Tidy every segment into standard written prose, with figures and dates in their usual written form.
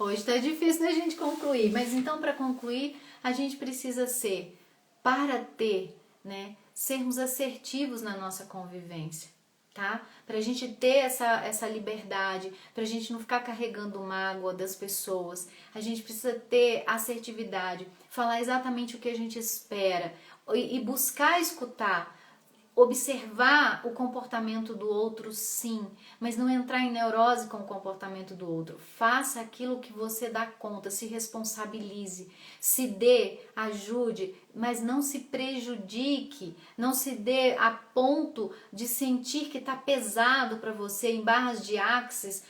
Hoje tá difícil da gente concluir, mas então para concluir, a gente precisa sermos assertivos na nossa convivência, tá? Pra gente ter essa liberdade, pra gente não ficar carregando mágoa das pessoas. A gente precisa ter assertividade, falar exatamente o que a gente espera e buscar escutar. Observar o comportamento do outro, sim, mas não entrar em neurose com o comportamento do outro. Faça aquilo que você dá conta, se responsabilize, se dê, ajude, mas não se prejudique, não se dê a ponto de sentir que está pesado para você em barras de axis.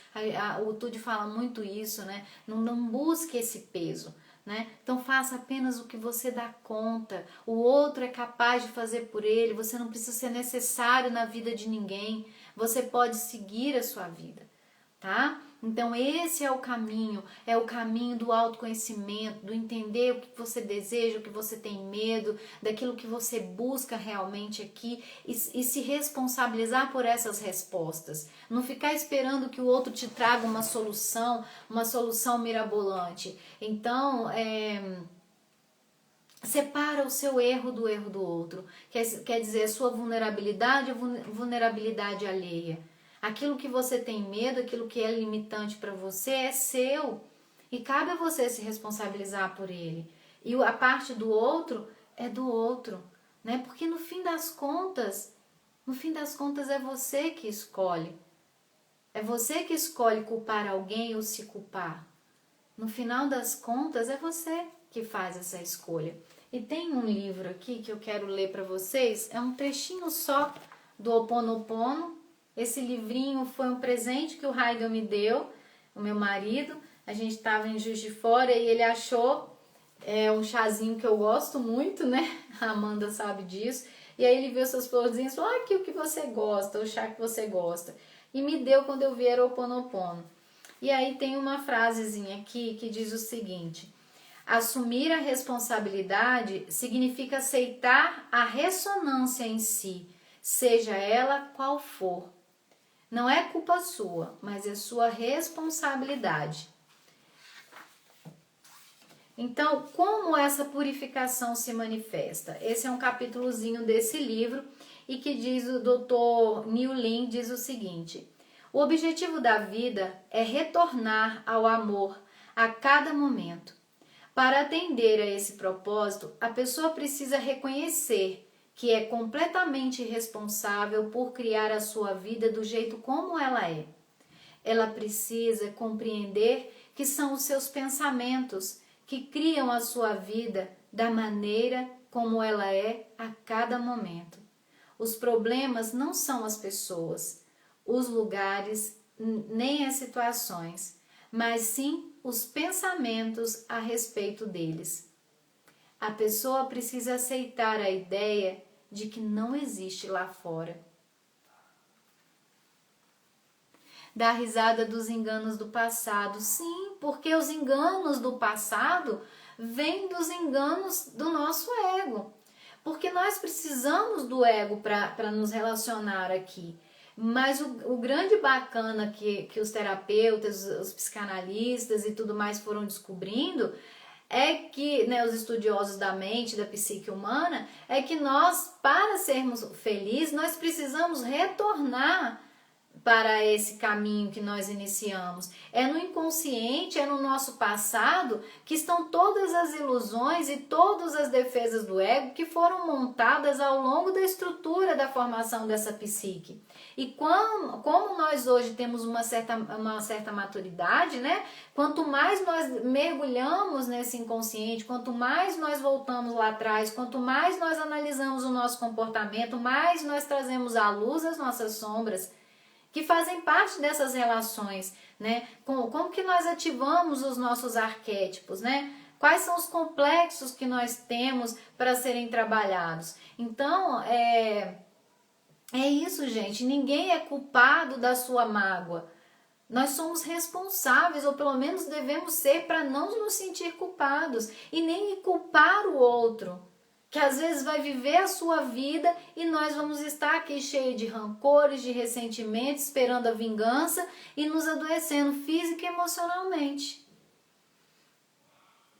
O Tude fala muito isso, né? Não busque esse peso. Né? Então faça apenas o que você dá conta. O outro é capaz de fazer por ele. Você não precisa ser necessário na vida de ninguém. Você pode seguir a sua vida, tá? Então esse é o caminho do autoconhecimento, do entender o que você deseja, o que você tem medo, daquilo que você busca realmente aqui e se responsabilizar por essas respostas. Não ficar esperando que o outro te traga uma solução mirabolante. Então, separa o seu erro do outro. Quer dizer, a sua vulnerabilidade e a vulnerabilidade alheia. Aquilo que você tem medo, aquilo que é limitante para você é seu. E cabe a você se responsabilizar por ele. E a parte do outro é do outro, né? Porque no fim das contas é você que escolhe. É você que escolhe culpar alguém ou se culpar. No final das contas é você que faz essa escolha. E tem um livro aqui que eu quero ler para vocês, é um trechinho só do Ho Oponopono. Esse livrinho foi um presente que o Heidel me deu, o meu marido. A gente estava em Juiz de Fora e ele achou um chazinho que eu gosto muito, né? A Amanda sabe disso. E aí ele viu essas florzinhas e falou, aqui o que você gosta, o chá que você gosta. E me deu quando eu vi era o Ho Oponopono. E aí tem uma frasezinha aqui que diz o seguinte: assumir a responsabilidade significa aceitar a ressonância em si, seja ela qual for. Não é culpa sua, mas é sua responsabilidade. Então, como essa purificação se manifesta? Esse é um capítulozinho desse livro e que diz o Dr. Neil Lin diz o seguinte: o objetivo da vida é retornar ao amor a cada momento. Para atender a esse propósito, a pessoa precisa reconhecer que é completamente responsável por criar a sua vida do jeito como ela é. Ela precisa compreender que são os seus pensamentos que criam a sua vida da maneira como ela é a cada momento. Os problemas não são as pessoas, os lugares, nem as situações, mas sim os pensamentos a respeito deles. A pessoa precisa aceitar a ideia de que não existe lá fora. Dar risada dos enganos do passado. Sim, porque os enganos do passado vêm dos enganos do nosso ego. Porque nós precisamos do ego para nos relacionar aqui. Mas o grande bacana que os terapeutas, os psicanalistas e tudo mais foram descobrindo é que, né, os estudiosos da mente, da psique humana, é que nós, para sermos felizes, nós precisamos retornar para esse caminho que nós iniciamos. É no inconsciente, é no nosso passado que estão todas as ilusões e todas as defesas do ego que foram montadas ao longo da estrutura da formação dessa psique. E como nós hoje temos uma certa maturidade, né? Quanto mais nós mergulhamos nesse inconsciente, quanto mais nós voltamos lá atrás, quanto mais nós analisamos o nosso comportamento, mais nós trazemos à luz as nossas sombras, que fazem parte dessas relações, né? Como que nós ativamos os nossos arquétipos, né? Quais são os complexos que nós temos para serem trabalhados? Então, é isso, gente. Ninguém é culpado da sua mágoa. Nós somos responsáveis, ou pelo menos devemos ser, para não nos sentir culpados e nem culpar o outro, que às vezes vai viver a sua vida e nós vamos estar aqui cheio de rancores, de ressentimentos, esperando a vingança e nos adoecendo física e emocionalmente.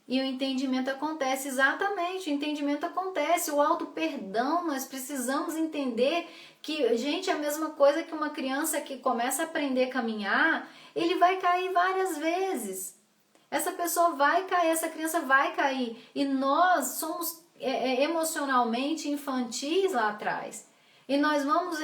E o entendimento acontece, exatamente, o entendimento acontece, o auto-perdão, nós precisamos entender que, gente, é a mesma coisa que uma criança que começa a aprender a caminhar, ele vai cair várias vezes. Essa pessoa vai cair, essa criança vai cair. E nós somos emocionalmente infantis lá atrás. E nós vamos,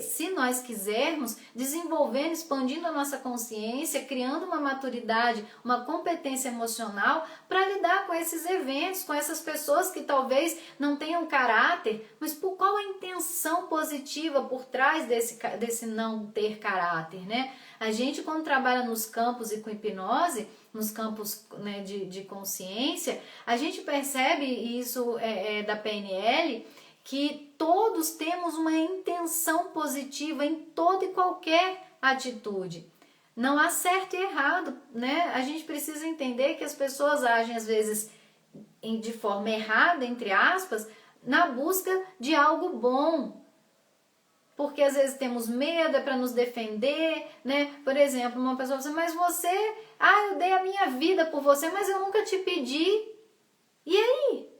se nós quisermos, desenvolvendo, expandindo a nossa consciência, criando uma maturidade, uma competência emocional para lidar com esses eventos, com essas pessoas que talvez não tenham caráter, mas por qual a intenção positiva por trás desse não ter caráter, né? A gente, quando trabalha nos campos e com hipnose, nos campos, né, de consciência, a gente percebe, e isso da PNL, que todos temos uma intenção positiva em toda e qualquer atitude. Não há certo e errado, né? A gente precisa entender que as pessoas agem às vezes de forma errada, entre aspas, na busca de algo bom. Porque às vezes temos medo, é para nos defender, né? Por exemplo, uma pessoa fala assim, mas você, eu dei a minha vida por você, mas eu nunca te pedi. E aí?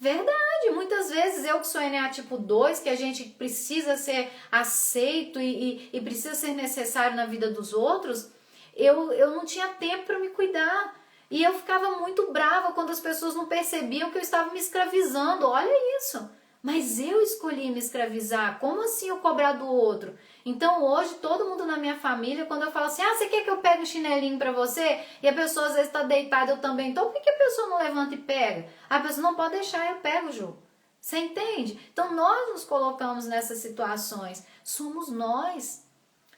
Verdade, muitas vezes eu que sou ENEA tipo 2, que a gente precisa ser aceito e precisa ser necessário na vida dos outros, eu não tinha tempo para me cuidar. E eu ficava muito brava quando as pessoas não percebiam que eu estava me escravizando. Olha isso! Mas eu escolhi me escravizar. Como assim eu cobrar do outro? Então hoje todo mundo na minha família, quando eu falo assim, você quer que eu pegue um chinelinho pra você? E a pessoa às vezes está deitada, eu também. Então por que a pessoa não levanta e pega? A pessoa não pode deixar, eu pego, Ju. Você entende? Então nós nos colocamos nessas situações. Somos nós.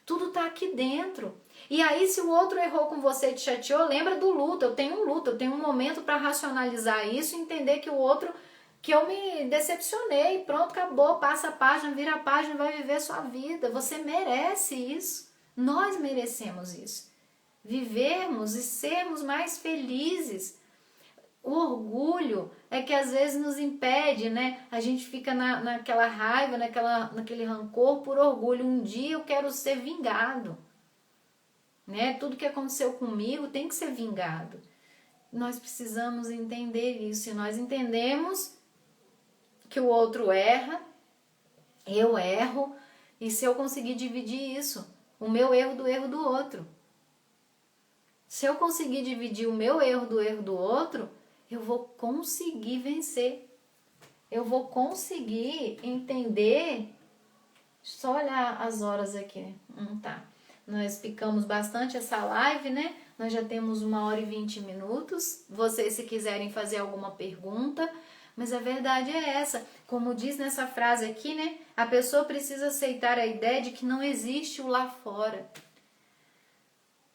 Tudo tá aqui dentro. E aí se o outro errou com você e te chateou, lembra do luto. Eu tenho um luto, eu tenho um momento para racionalizar isso e entender que o outro... que eu me decepcionei, pronto, acabou, passa a página, vira a página, vai viver a sua vida. Você merece isso. Nós merecemos isso. Vivermos e sermos mais felizes. O orgulho é que às vezes nos impede, né? A gente fica naquela raiva, naquele rancor por orgulho. Um dia eu quero ser vingado. Né? Tudo que aconteceu comigo tem que ser vingado. Nós precisamos entender isso. E nós entendemos que o outro erra, eu erro, e se eu conseguir dividir isso, o meu erro do erro do outro. Se eu conseguir dividir o meu erro do outro, eu vou conseguir vencer. Eu vou conseguir entender. Só olhar as horas aqui. Tá. Nós picamos bastante essa live, né? Nós já temos 1h20. Vocês, se quiserem fazer alguma pergunta... Mas a verdade é essa, como diz nessa frase aqui, né? A pessoa precisa aceitar a ideia de que não existe o lá fora.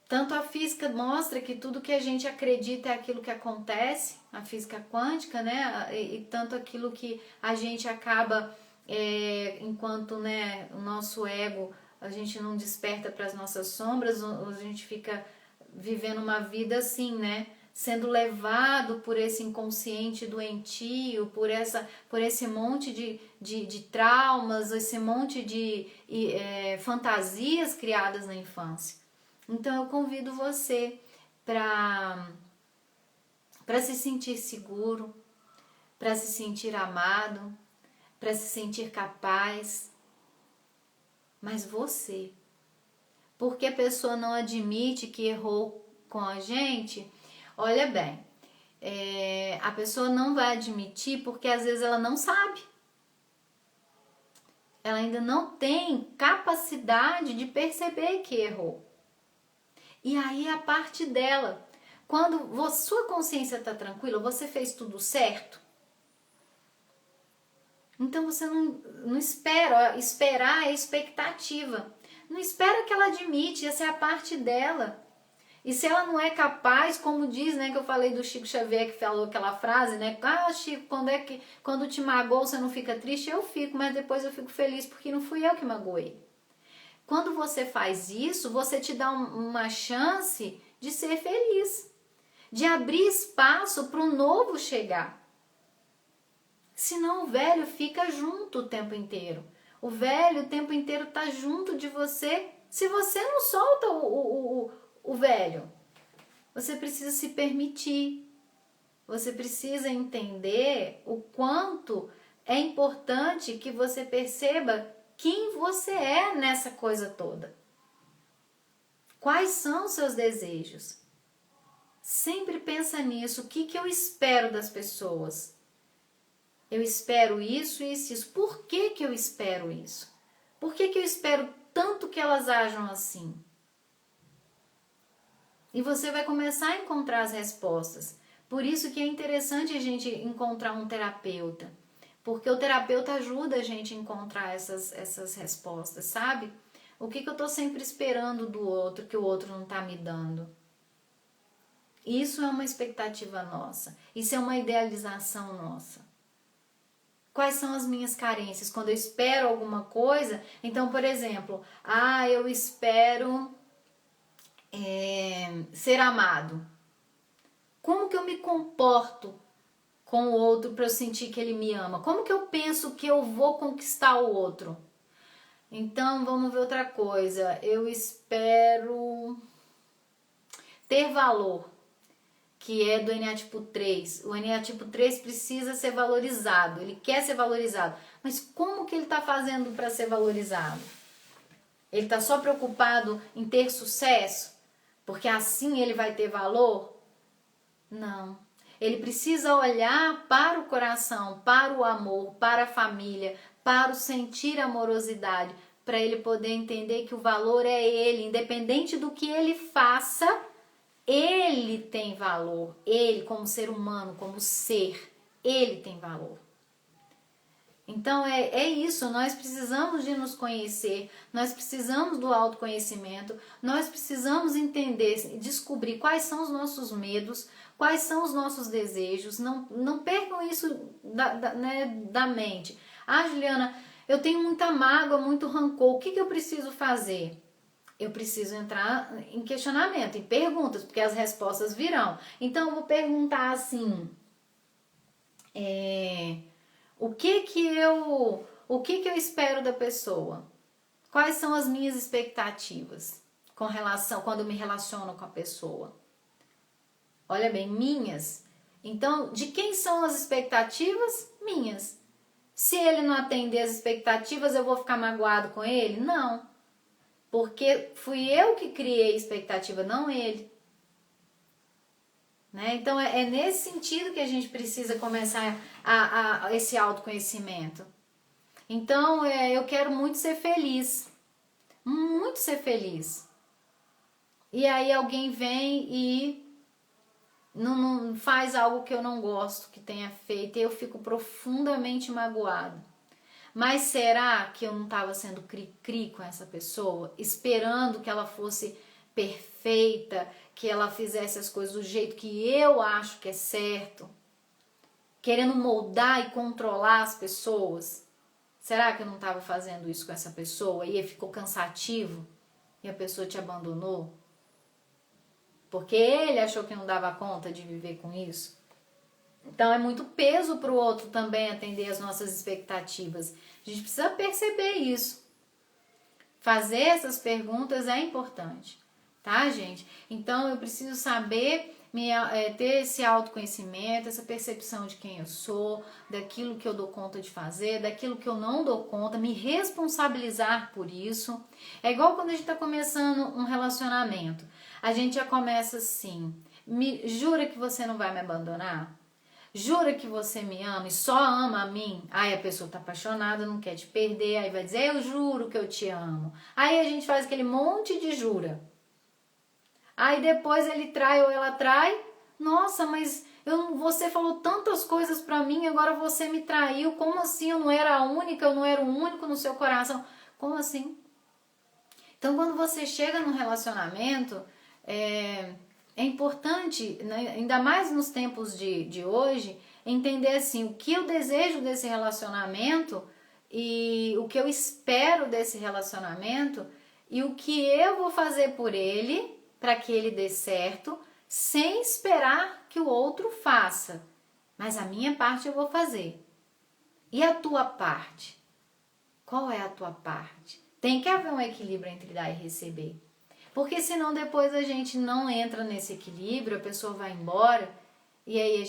Tanto a física mostra que tudo que a gente acredita é aquilo que acontece, a física quântica, né? E tanto aquilo que a gente acaba, enquanto, né, o nosso ego, a gente não desperta para as nossas sombras, a gente fica vivendo uma vida assim, né? Sendo levado por esse inconsciente doentio, por esse monte de traumas, esse monte de fantasias criadas na infância. Então eu convido você para se sentir seguro, para se sentir amado, para se sentir capaz, mas você. Porque a pessoa não admite que errou com a gente. Olha bem, a pessoa não vai admitir porque às vezes ela não sabe. Ela ainda não tem capacidade de perceber que errou. E aí a parte dela, quando sua consciência está tranquila, você fez tudo certo. Então você não espera, esperar é expectativa. Não espera que ela admite, essa é a parte dela. E se ela não é capaz, como diz, né, que eu falei do Chico Xavier, que falou aquela frase, né, Chico, quando te magoou você não fica triste? Eu fico, mas depois eu fico feliz porque não fui eu que magoei. Quando você faz isso, você te dá uma chance de ser feliz, de abrir espaço para o novo chegar. Senão o velho fica junto o tempo inteiro. O velho o tempo inteiro está junto de você. Se você não solta o velho, você precisa se permitir. Você precisa entender o quanto é importante que você perceba quem você é nessa coisa toda. Quais são os seus desejos? Sempre pensa nisso. O que eu espero das pessoas? Eu espero isso, isso, isso. Por que eu espero isso? Por que eu espero tanto que elas ajam assim? E você vai começar a encontrar as respostas. Por isso que é interessante a gente encontrar um terapeuta. Porque o terapeuta ajuda a gente a encontrar essas respostas, sabe? O que eu estou sempre esperando do outro, que o outro não está me dando? Isso é uma expectativa nossa. Isso é uma idealização nossa. Quais são as minhas carências? Quando eu espero alguma coisa, então, por exemplo, eu espero ser amado. Como que eu me comporto com o outro para eu sentir que ele me ama? Como que eu penso que eu vou conquistar o outro? Então, vamos ver outra coisa. Eu espero ter valor, que é do eneatipo 3. O eneatipo 3 precisa ser valorizado, ele quer ser valorizado. Mas como que ele está fazendo para ser valorizado? Ele está só preocupado em ter sucesso? Porque assim ele vai ter valor? Não. Ele precisa olhar para o coração, para o amor, para a família, para o sentir amorosidade, para ele poder entender que o valor é ele, independente do que ele faça, ele tem valor. Ele, como ser humano, como ser, ele tem valor. Então é isso, nós precisamos de nos conhecer, nós precisamos do autoconhecimento, nós precisamos entender, descobrir quais são os nossos medos, quais são os nossos desejos. Não percam isso da mente. Juliana, eu tenho muita mágoa, muito rancor, o que eu preciso fazer? Eu preciso entrar em questionamento, em perguntas, porque as respostas virão. Então eu vou perguntar assim, o que eu espero da pessoa? Quais são as minhas expectativas com relação quando eu me relaciono com a pessoa? Olha bem, minhas. Então, de quem são as expectativas? Minhas. Se ele não atender as expectativas, eu vou ficar magoado com ele? Não. Porque fui eu que criei a expectativa, não ele. Né? Então é nesse sentido que a gente precisa começar a esse autoconhecimento. Então eu quero muito ser feliz. Muito ser feliz. E aí alguém vem e não faz algo que eu não gosto que tenha feito e eu fico profundamente magoado. Mas será que eu não estava sendo cri-cri com essa pessoa, esperando que ela fosse perfeita, que ela fizesse as coisas do jeito que eu acho que é certo, querendo moldar e controlar as pessoas? Será que eu não estava fazendo isso com essa pessoa e ficou cansativo e a pessoa te abandonou? Porque ele achou que não dava conta de viver com isso? Então é muito peso para o outro também atender as nossas expectativas. A gente precisa perceber isso. Fazer essas perguntas é importante, tá, gente? Então eu preciso saber ter esse autoconhecimento, essa percepção de quem eu sou, daquilo que eu dou conta de fazer, daquilo que eu não dou conta, me responsabilizar por isso. É igual quando a gente está começando um relacionamento. A gente já começa assim, jura que você não vai me abandonar? Jura que você me ama e só ama a mim? Aí a pessoa tá apaixonada, não quer te perder, aí vai dizer, eu juro que eu te amo. Aí a gente faz aquele monte de jura. Aí depois ele trai ou ela trai. Nossa, mas você falou tantas coisas pra mim, agora você me traiu. Como assim? Eu não era a única, eu não era o único no seu coração. Como assim? Então quando você chega num relacionamento, é importante, né, ainda mais nos tempos de hoje, entender assim, o que eu desejo desse relacionamento e o que eu espero desse relacionamento e o que eu vou fazer por ele para que ele dê certo, sem esperar que o outro faça. Mas a minha parte eu vou fazer. E a tua parte? Qual é a tua parte? Tem que haver um equilíbrio entre dar e receber. Porque senão depois a gente não entra nesse equilíbrio, a pessoa vai embora e aí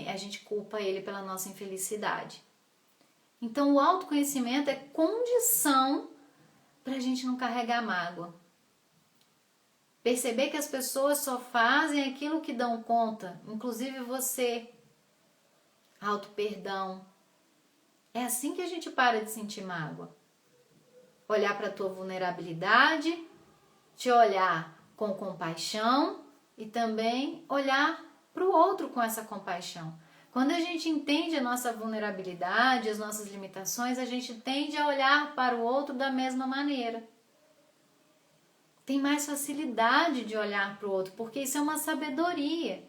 a gente culpa ele pela nossa infelicidade. Então o autoconhecimento é condição para a gente não carregar mágoa. Perceber que as pessoas só fazem aquilo que dão conta, inclusive você. Auto-perdão. É assim que a gente para de sentir mágoa. Olhar para a tua vulnerabilidade, te olhar com compaixão e também olhar para o outro com essa compaixão. Quando a gente entende a nossa vulnerabilidade, as nossas limitações, a gente tende a olhar para o outro da mesma maneira. Tem mais facilidade de olhar para o outro, porque isso é uma sabedoria.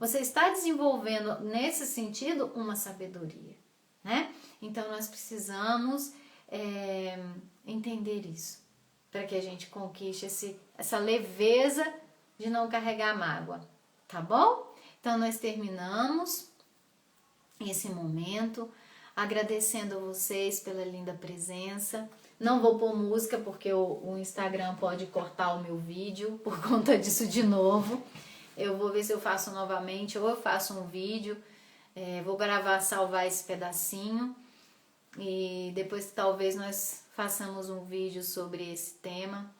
Você está desenvolvendo, nesse sentido, uma sabedoria, né? Então, nós precisamos entender isso, para que a gente conquiste essa leveza de não carregar mágoa, tá bom? Então, nós terminamos esse momento, agradecendo a vocês pela linda presença. Não vou pôr música, porque o Instagram pode cortar o meu vídeo por conta disso de novo. Eu vou ver se eu faço novamente, ou eu faço um vídeo, vou gravar, salvar esse pedacinho, e depois talvez nós façamos um vídeo sobre esse tema,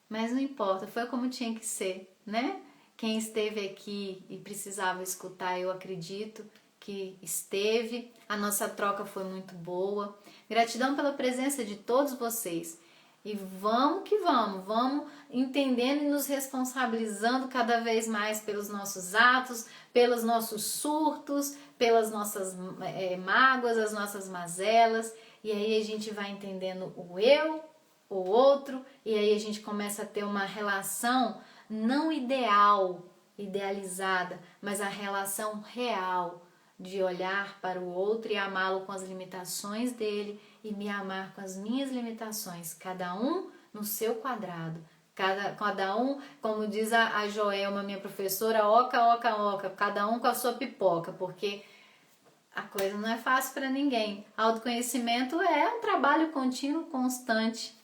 mas não importa, foi como tinha que ser, né? Quem esteve aqui e precisava escutar, eu acredito que esteve, a nossa troca foi muito boa, gratidão pela presença de todos vocês. E vamos que vamos entendendo e nos responsabilizando cada vez mais pelos nossos atos, pelos nossos surtos, pelas nossas mágoas, as nossas mazelas. E aí a gente vai entendendo o eu, o outro, e aí a gente começa a ter uma relação não idealizada, mas a relação real de olhar para o outro e amá-lo com as limitações dele e me amar com as minhas limitações, cada um no seu quadrado, cada um, como diz a Joelma, minha professora, oca, cada um com a sua pipoca, porque a coisa não é fácil para ninguém. Autoconhecimento é um trabalho contínuo, constante.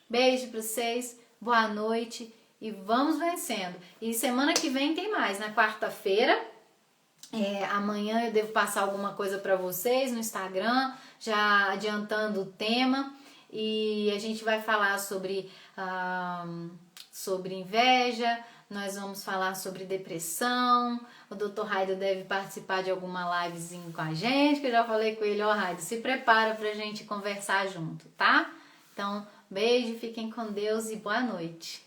Beijo para vocês, boa noite e vamos vencendo. E semana que vem tem mais, na quarta-feira. Amanhã eu devo passar alguma coisa para vocês no Instagram, já adiantando o tema, e a gente vai falar sobre inveja, nós vamos falar sobre depressão. O Dr. Raido deve participar de alguma livezinha com a gente, que eu já falei com ele, Raido, se prepara pra gente conversar junto, tá? Então, beijo, fiquem com Deus e boa noite.